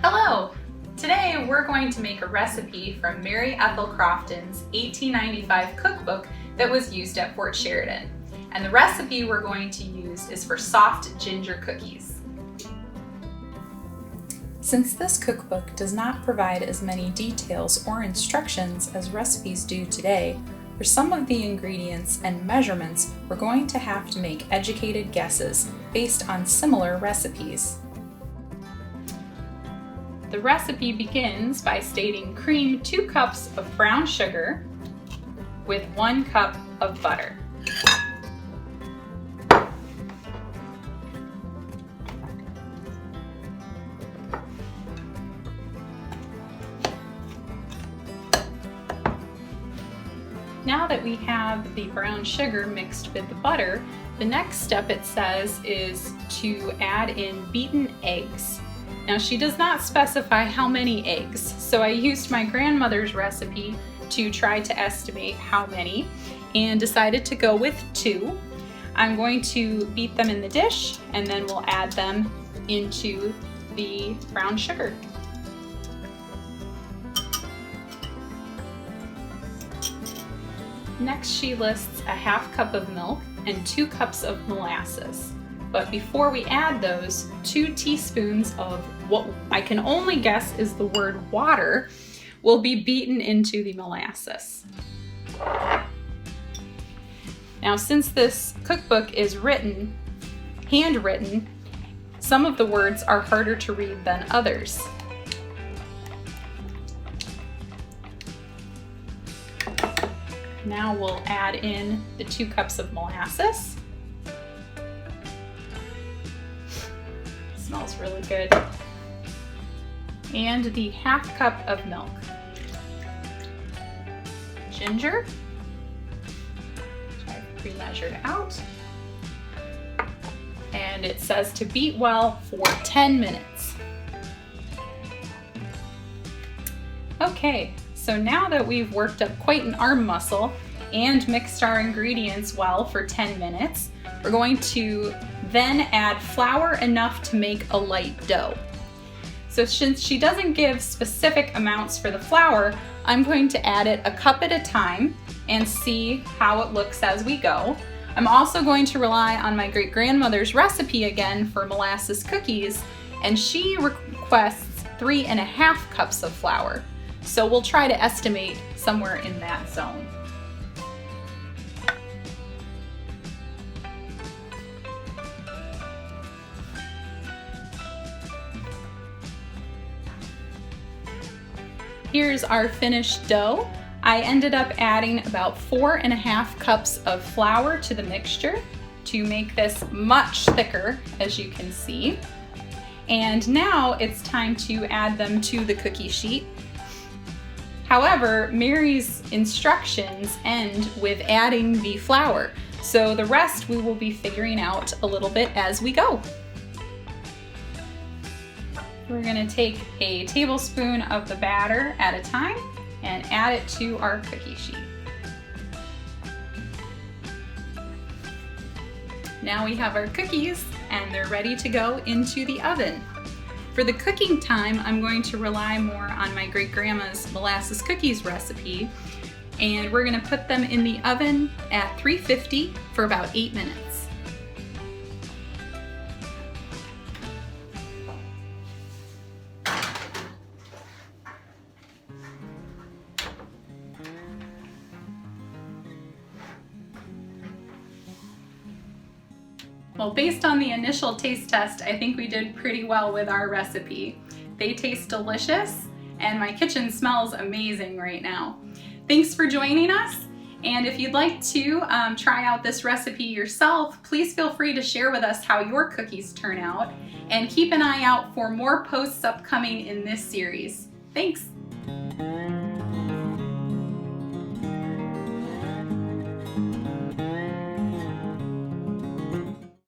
Hello! Today we're going to make a recipe from Mary Crofton's 1895 cookbook that was used at Fort Sheridan. And the recipe we're going to use is for soft ginger cookies. Since this cookbook does not provide as many details or instructions as recipes do today, for some of the ingredients and measurements we're going to have to make educated guesses based on similar recipes. The recipe begins by stating cream 2 cups of brown sugar with 1 cup of butter. Now that we have the brown sugar mixed with the butter, the next step it says is to add in beaten eggs. Now she does not specify how many eggs, so I used my grandmother's recipe to try to estimate how many and decided to go with 2. I'm going to beat them in the dish and then we'll add them into the brown sugar. Next she lists a 1/2 cup of milk and 2 cups of molasses. But before we add those, 2 teaspoons of what I can only guess is the word water will be beaten into the molasses. Now since this cookbook is handwritten, some of the words are harder to read than others. Now we'll add in the 2 cups of molasses. Smells really good. And the 1/2 cup of milk. Ginger, which I've pre-measured out. And it says to beat well for 10 minutes. Okay, so now that we've worked up quite an arm muscle and mixed our ingredients well for 10 minutes, we're going to then add flour enough to make a light dough. So since she doesn't give specific amounts for the flour, I'm going to add it a cup at a time and see how it looks as we go. I'm also going to rely on my great-grandmother's recipe again for molasses cookies, and she requests 3.5 cups of flour. So we'll try to estimate somewhere in that zone. Here's our finished dough. I ended up adding about 4.5 cups of flour to the mixture to make this much thicker, as you can see. And now it's time to add them to the cookie sheet. However, Mary's instructions end with adding the flour, so the rest we will be figuring out a little bit as we go. We're going to take a tablespoon of the batter at a time and add it to our cookie sheet. Now we have our cookies and they're ready to go into the oven. For the cooking time, I'm going to rely more on my great-grandma's molasses cookies recipe, and we're going to put them in the oven at 350 for about 8 minutes. Well, based on the initial taste test, I think we did pretty well with our recipe. They taste delicious, and my kitchen smells amazing right now. Thanks for joining us, and if you'd like to try out this recipe yourself, please feel free to share with us how your cookies turn out, and keep an eye out for more posts upcoming in this series. Thanks!